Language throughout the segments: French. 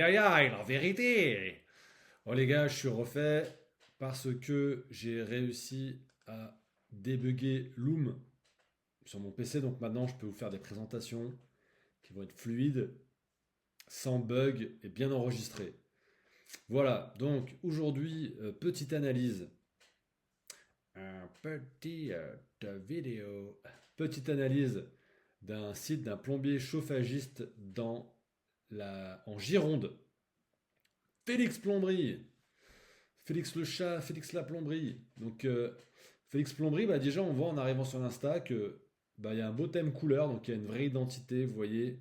Aïe aïe, la vérité! Oh les gars, je suis refait parce que j'ai réussi à débugger Loom sur mon PC. Donc maintenant, je peux vous faire des présentations qui vont être fluides, sans bug et bien enregistrées. Voilà, donc aujourd'hui, petite analyse. Un petit vidéo. Petite analyse d'un site d'un plombier chauffagiste en Gironde. Félix Plomberie. Félix le chat, Félix la plomberie. Donc Félix Plomberie, bah, déjà on voit en arrivant sur l'Insta que bah, il y a un beau thème couleur, donc il y a une vraie identité, vous voyez,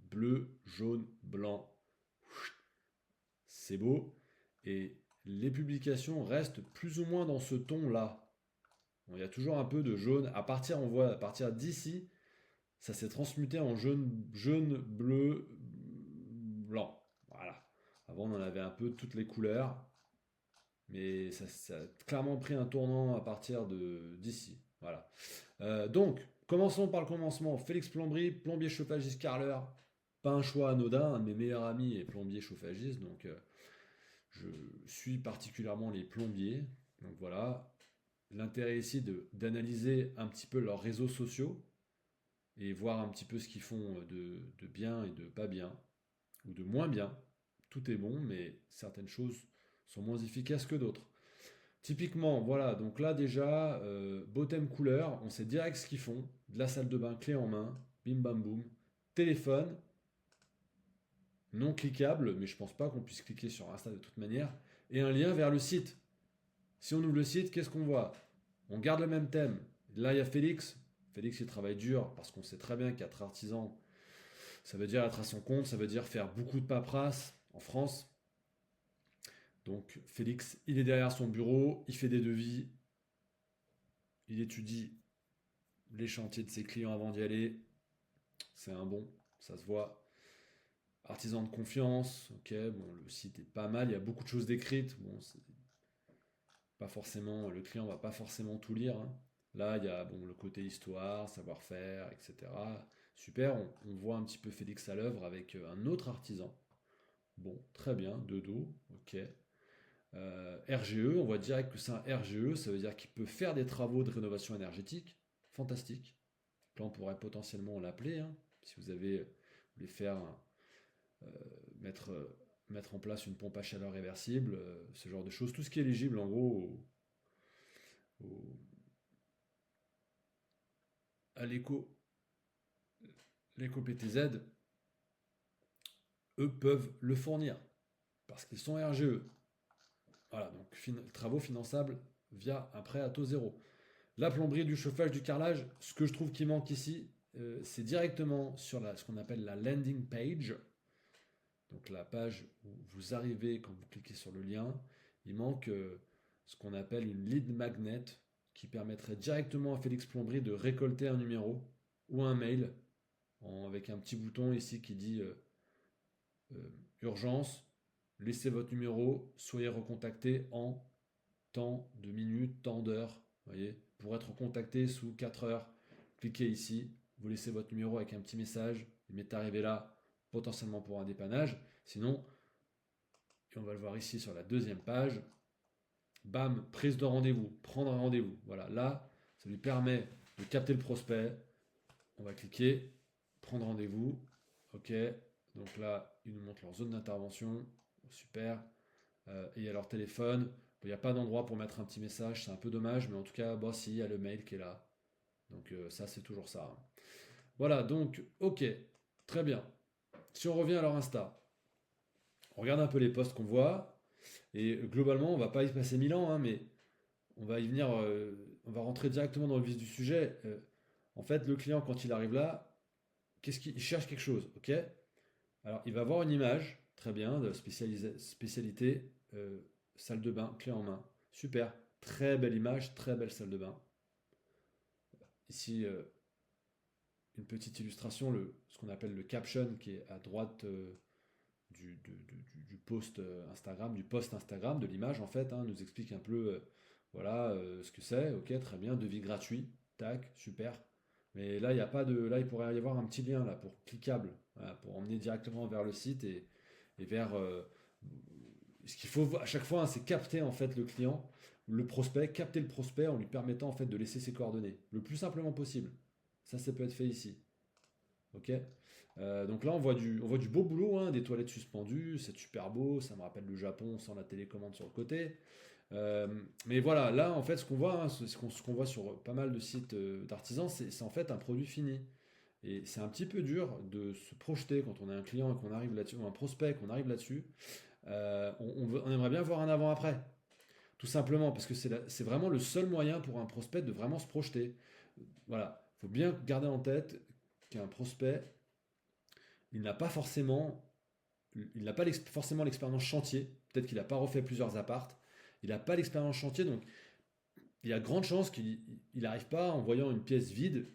bleu, jaune, blanc, c'est beau. Et les publications restent plus ou moins dans ce ton-là. Bon, il y a toujours un peu de jaune. On voit à partir d'ici, ça s'est transmuté en jaune, jaune, bleu, blanc. Voilà. Avant on en avait un peu toutes les couleurs. Mais ça a clairement pris un tournant à partir de d'ici. Voilà. Donc, commençons par le commencement. Félix Plomberie, plombier chauffagiste carreleur. Pas un choix anodin, un de mes meilleurs amis est plombier chauffagiste, donc je suis particulièrement les plombiers. Donc voilà. L'intérêt ici d'analyser un petit peu leurs réseaux sociaux et voir un petit peu ce qu'ils font de bien et de pas bien, ou de moins bien. Tout est bon, mais certaines choses sont moins efficaces que d'autres. Typiquement, voilà, donc là déjà, beau thème couleur, on sait direct ce qu'ils font. De la salle de bain, clé en main, bim bam boum. Téléphone, non cliquable, mais je pense pas qu'on puisse cliquer sur Insta de toute manière. Et un lien vers le site. Si on ouvre le site, qu'est-ce qu'on voit? On garde le même thème. Là, il y a Félix. Félix, il travaille dur parce qu'on sait très bien qu'être artisan, ça veut dire être à son compte, ça veut dire faire beaucoup de paperasse en France. Donc Félix, il est derrière son bureau, il fait des devis, il étudie les chantiers de ses clients avant d'y aller. C'est un bon, ça se voit. Artisan de confiance, ok, bon, le site est pas mal, il y a beaucoup de choses décrites. Bon, c'est pas forcément, le client va pas forcément tout lire, hein. Là, il y a bon, le côté histoire, savoir-faire, etc. Super, on voit un petit peu Félix à l'œuvre avec un autre artisan. Bon, très bien, de dos, ok. RGE, on voit direct que c'est un RGE, ça veut dire qu'il peut faire des travaux de rénovation énergétique. Fantastique. Là, on pourrait potentiellement l'appeler, hein, si vous voulez faire euh, mettre, mettre en place une pompe à chaleur réversible, ce genre de choses, tout ce qui est éligible en gros au- à l'éco PTZ, eux peuvent le fournir parce qu'ils sont RGE. Voilà, donc travaux finançables via un prêt à taux zéro. La plomberie, du chauffage, du carrelage, ce que je trouve qui manque ici, c'est directement sur ce qu'on appelle la landing page. Donc la page où vous arrivez quand vous cliquez sur le lien, il manque ce qu'on appelle une lead magnet qui permettrait directement à Félix Plomberie de récolter un numéro ou un mail avec un petit bouton ici qui dit urgence, laissez votre numéro, soyez recontacté en tant de minutes, tant d'heures. Voyez, pour être contacté sous 4 heures, cliquez ici, vous laissez votre numéro avec un petit message, il m'est arrivé là, potentiellement pour un dépannage. Sinon, et on va le voir ici sur la deuxième page, bam, prise de rendez-vous, prendre un rendez-vous. Voilà, là, ça lui permet de capter le prospect. On va cliquer, prendre rendez-vous. Ok, donc là, ils nous montrent leur zone d'intervention. Super. Et il y a leur téléphone. Il n'y a pas d'endroit pour mettre un petit message, c'est un peu dommage, mais en tout cas, bon, si, il y a le mail qui est là. Donc ça, c'est toujours ça, hein. Voilà, donc, ok, très bien. Si on revient à leur Insta, on regarde un peu les posts qu'on voit, et globalement, on va pas y passer 1000 ans, hein, mais on va y venir, on va rentrer directement dans le vif du sujet. En fait, le client, quand il arrive là, qu'est-ce qu'il il cherche quelque chose, ok? Alors, il va voir une image, très bien, de spécialité, salle de bain, clé en main. Super, très belle image, très belle salle de bain. Ici, une petite illustration, ce qu'on appelle le caption qui est à droite du post Instagram, du post Instagram, de l'image en fait, hein, nous explique un peu voilà ce que c'est. Ok, très bien, devis gratuit, tac, super. Mais là, il y a pas de, là, il pourrait y avoir un petit lien là pour cliquable, voilà, pour emmener directement vers le site et vers ce qu'il faut à chaque fois, hein, c'est capter en fait le client, le prospect, capter le prospect en lui permettant en fait de laisser ses coordonnées le plus simplement possible. Ça peut être fait ici. Ok. Donc là, on voit du beau boulot, hein, des toilettes suspendues, c'est super beau, ça me rappelle le Japon sans la télécommande sur le côté. Euh, mais voilà, là, en fait, ce qu'on voit, hein, ce qu'on voit sur pas mal de sites d'artisans, c'est en fait un produit fini. Et c'est un petit peu dur de se projeter quand on a un client et qu'on arrive là-dessus, ou un prospect qu'on arrive là-dessus. On aimerait bien voir un avant-après, tout simplement, parce que c'est vraiment le seul moyen pour un prospect de vraiment se projeter. Voilà, il faut bien garder en tête qu'un prospect, il n'a pas forcément, il n'a pas forcément l'expérience chantier. Peut-être qu'il n'a pas refait plusieurs appartes. Il n'a pas l'expérience chantier, donc il y a grande chance qu'il n'arrive pas en voyant une pièce vide,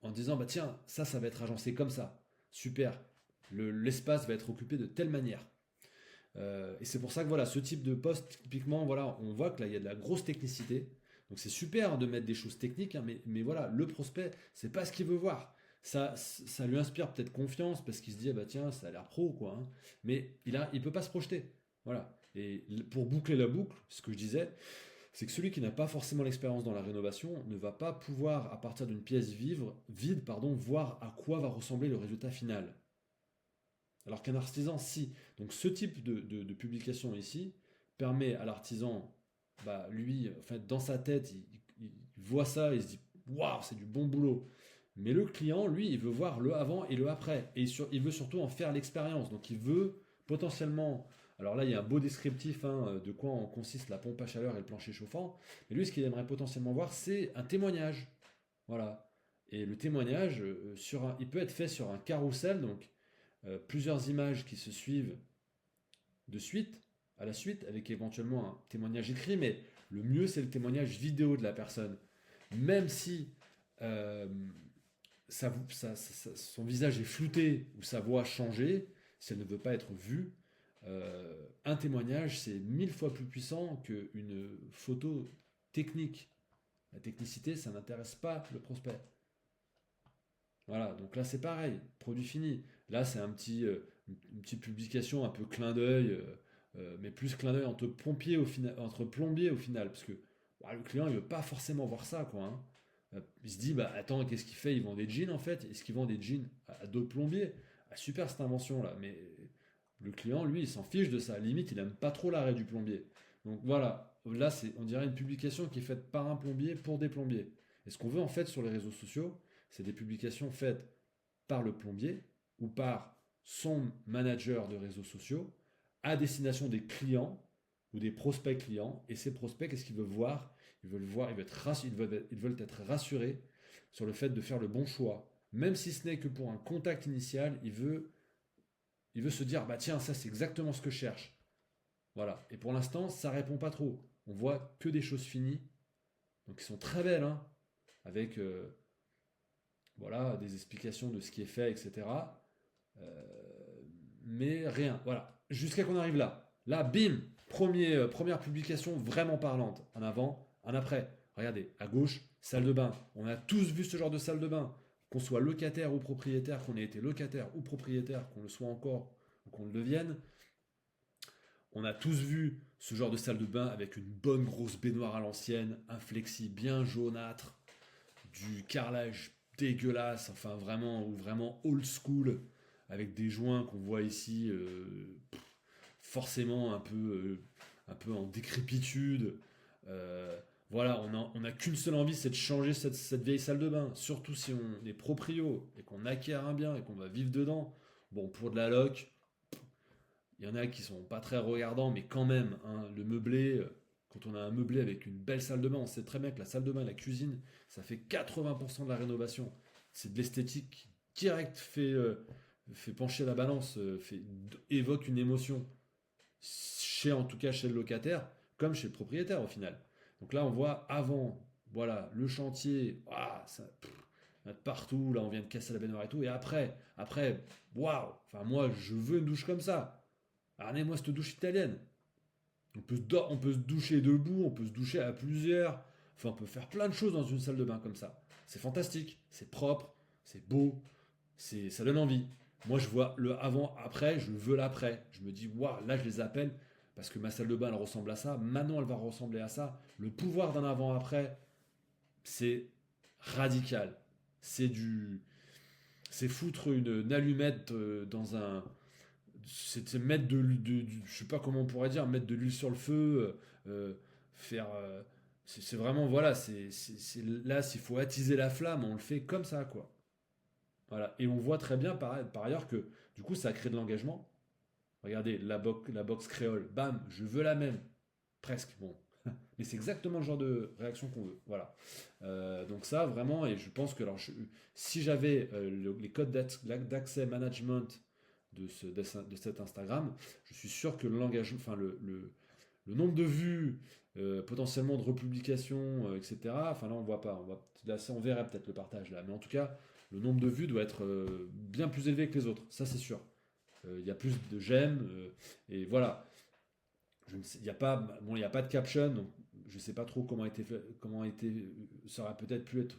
en disant bah tiens, ça va être agencé comme ça. Super. L'espace va être occupé de telle manière. Et c'est pour ça que voilà, ce type de poste, typiquement, voilà, on voit que là, il y a de la grosse technicité. Donc c'est super, hein, de mettre des choses techniques, hein, mais voilà, le prospect, c'est pas ce qu'il veut voir. Ça lui inspire peut-être confiance parce qu'il se dit, ah bah tiens, ça a l'air pro, quoi, hein. Mais il peut pas se projeter. Voilà. Et pour boucler la boucle, ce que je disais, c'est que celui qui n'a pas forcément l'expérience dans la rénovation ne va pas pouvoir, à partir d'une pièce vide, pardon, voir à quoi va ressembler le résultat final. Alors qu'un artisan, si. Donc ce type de publication ici permet à l'artisan, bah, lui, en fait, dans sa tête, il voit ça, il se dit, waouh, c'est du bon boulot. Mais le client, lui, il veut voir le avant et le après. Et il veut surtout en faire l'expérience. Donc il veut potentiellement. Alors là, il y a un beau descriptif, hein, de quoi en consiste la pompe à chaleur et le plancher chauffant. Mais lui, ce qu'il aimerait potentiellement voir, c'est un témoignage. Voilà. Et le témoignage, il peut être fait sur un carrousel, donc plusieurs images qui se suivent de suite, à la suite, avec éventuellement un témoignage écrit, mais le mieux c'est le témoignage vidéo de la personne. Même si euh, son visage est flouté ou sa voix changée, si elle ne veut pas être vue, un témoignage c'est 1000 fois plus puissant qu'une photo technique. La technicité, ça n'intéresse pas le prospect. Voilà, donc là c'est pareil, produit fini. Là c'est une petite publication un peu clin d'œil, mais plus clin d'œil entre plombier au final, parce que bah, le client il veut pas forcément voir ça, quoi, hein. Il se dit bah attends, qu'est-ce qu'il fait? Il vend des jeans en fait. Est-ce qu'il vend des jeans à d'autres plombiers? Ah, super cette invention là, mais le client lui il s'en fiche de ça. Limite il aime pas trop l'arrêt du plombier. Donc voilà, là c'est on dirait une publication qui est faite par un plombier pour des plombiers. Et ce qu'on veut en fait sur les réseaux sociaux, c'est des publications faites par le plombier ou par son manager de réseaux sociaux à destination des clients ou des prospects clients. Et ces prospects, qu'est-ce qu'ils veulent voir? Ils veulent être rassurés sur le fait de faire le bon choix. Même si ce n'est que pour un contact initial, il veut se dire, bah tiens, ça c'est exactement ce que je cherche. Voilà. Et pour l'instant, ça répond pas trop. On voit que des choses finies, donc qui sont très belles, hein, avec voilà, des explications de ce qui est fait, etc. Euh, mais rien, voilà. Jusqu'à qu'on arrive là. Là, bim, première publication vraiment parlante. En avant, en après. Regardez, à gauche, salle de bain. On a tous vu ce genre de salle de bain. Qu'on soit locataire ou propriétaire, qu'on ait été locataire ou propriétaire, qu'on le soit encore ou qu'on le devienne. On a tous vu ce genre de salle de bain avec une bonne grosse baignoire à l'ancienne, un flexi bien jaunâtre, du carrelage dégueulasse, enfin vraiment, ou vraiment old school, avec des joints qu'on voit ici, forcément un peu en décrépitude. Voilà, on a qu'une seule envie, c'est de changer cette vieille salle de bain. Surtout si on est proprio et qu'on acquiert un bien et qu'on va vivre dedans. Bon, pour de la loc, il y en a qui sont pas très regardants, mais quand même, hein, le meublé, quand on a un meublé avec une belle salle de bain, on sait très bien que la salle de bain et la cuisine, ça fait 80% de la rénovation. C'est de l'esthétique qui direct fait pencher la balance, évoque une émotion, en tout cas chez le locataire, comme chez le propriétaire au final. Donc là, on voit avant, voilà, le chantier, partout, là on vient de casser la baignoire et tout, et après, waouh, enfin moi je veux une douche comme ça. Ramenez-moi cette douche italienne. On peut se doucher debout, on peut se doucher à plusieurs. Enfin, on peut faire plein de choses dans une salle de bain comme ça. C'est fantastique, c'est propre, c'est beau, ça donne envie. Moi, je vois le avant-après, je veux l'après. Je me dis, waouh, là, je les appelle parce que ma salle de bain, elle ressemble à ça. Maintenant, elle va ressembler à ça. Le pouvoir d'un avant-après, c'est radical. C'est du. C'est foutre une allumette dans un. C'est mettre je sais pas comment on pourrait dire, mettre de l'huile sur le feu, faire. C'est vraiment, voilà, là, s'il faut attiser la flamme, on le fait comme ça, quoi. Voilà. Et on voit très bien par ailleurs que du coup ça crée de l'engagement. Regardez, la box créole, bam, je veux la même. Presque, bon. Mais c'est exactement le genre de réaction qu'on veut. Voilà. Donc ça, vraiment, et je pense que alors, si j'avais les codes d'accès management de cet Instagram, je suis sûr que l'engagement, enfin le nombre de vues, potentiellement de republications, etc. Enfin là on voit pas, là on verrait peut-être le partage là, mais en tout cas le nombre de vues doit être bien plus élevé que les autres, ça c'est sûr. Il y a plus de j'aime et voilà. Il n'y a pas, bon, il y a pas de caption, donc je sais pas trop ça aurait peut-être pu être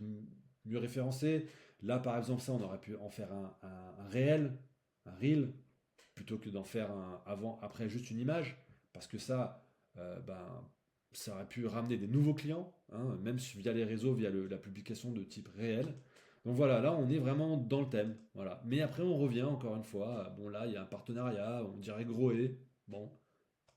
mieux référencé. Là par exemple ça on aurait pu en faire un réel, un reel plutôt que d'en faire un avant, après juste une image, parce que ça, ben, ça aurait pu ramener des nouveaux clients, hein, même via les réseaux, via la publication de type réel. Donc voilà, là on est vraiment dans le thème. Voilà. Mais après on revient encore une fois. Bon là il y a un partenariat, on dirait Groé. Bon,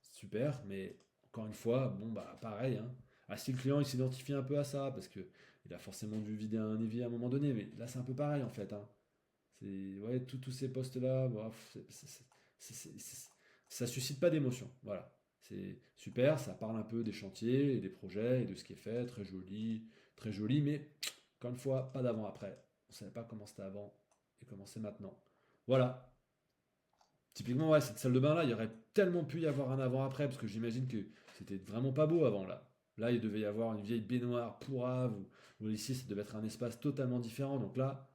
super, mais encore une fois, bon bah pareil. Hein. Ah, si le client il s'identifie un peu à ça, parce que il a forcément dû vider un évier à un moment donné, mais là c'est un peu pareil en fait. Hein. C'est ouais, tous ces postes-là, bah, ça suscite pas d'émotion. Voilà. C'est super, ça parle un peu des chantiers et des projets et de ce qui est fait, très joli, mais encore une fois, pas d'avant-après. On savait pas comment c'était avant et comment c'est maintenant. Voilà. Typiquement, ouais, cette salle de bain là, il y aurait tellement pu y avoir un avant-après, parce que j'imagine que c'était vraiment pas beau avant là. Là, il devait y avoir une vieille baignoire pourrave, ou ici, ça devait être un espace totalement différent. Donc là,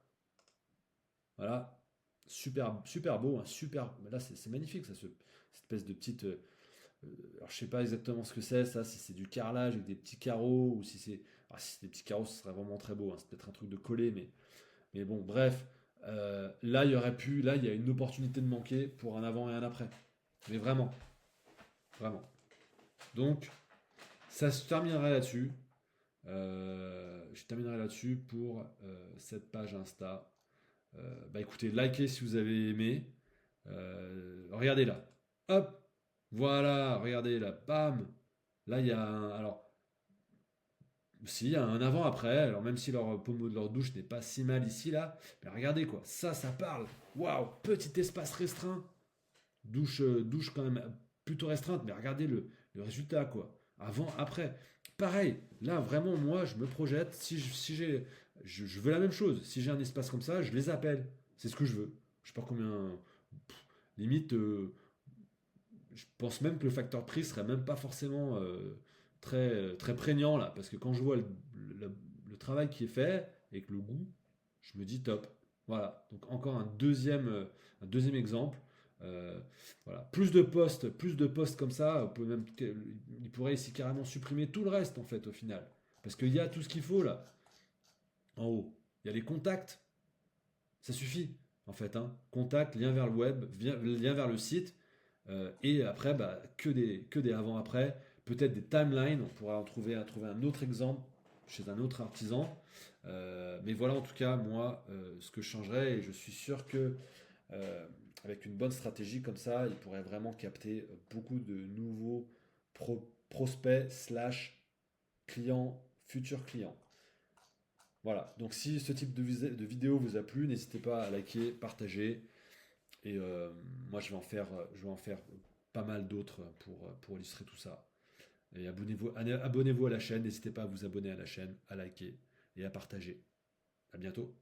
voilà, super beau, hein, super. Là, c'est magnifique, ça, cette espèce de petite. Alors, je sais pas exactement ce que c'est, ça, si c'est du carrelage avec des petits carreaux, ou si c'est. Ah, si c'est des petits carreaux, ce serait vraiment très beau. Hein, c'est peut-être un truc de coller, mais bon, bref. Là, là, il y a une opportunité de manquer pour un avant et un après. Mais vraiment, vraiment. Donc, ça se terminerait là-dessus. Je terminerai là-dessus pour cette page Insta. Bah écoutez, likez si vous avez aimé. Regardez là. Hop. Voilà, regardez là. Bam. Là, il y a un. Alors, si, il y a un avant-après. Alors, même si leur pommeau de leur douche n'est pas si mal ici, là. Mais regardez quoi. Ça parle. Waouh. Petit espace restreint. Douche quand même plutôt restreinte. Mais regardez le résultat quoi. Avant, après. Pareil. Là, vraiment, moi, je me projette. Si j'ai. Je veux la même chose. Si j'ai un espace comme ça, je les appelle. C'est ce que je veux. Je sais pas combien. Limite, je pense même que le facteur prix serait même pas forcément très prégnant là, parce que quand je vois le travail qui est fait et que le goût, je me dis top. Voilà, donc encore un deuxième exemple. Euh, voilà, plus de postes comme ça. Il pourrait ici carrément supprimer tout le reste en fait au final, parce qu'il y a tout ce qu'il faut là en haut. Il y a les contacts, ça suffit en fait. Hein. Contact, lien vers le web, lien vers le site. Et après, bah, que des avant-après, peut-être des timelines. On pourra trouver un autre exemple chez un autre artisan. Mais voilà, en tout cas, moi, ce que je changerais, et je suis sûr que avec une bonne stratégie comme ça, il pourrait vraiment capter beaucoup de nouveaux prospects slash clients, futurs clients. Voilà, donc si ce type de vidéo vous a plu, n'hésitez pas à liker, partager. Et moi, je vais en faire pas mal d'autres pour illustrer tout ça. Et abonnez-vous à la chaîne. N'hésitez pas à vous abonner à la chaîne, à liker et à partager. À bientôt.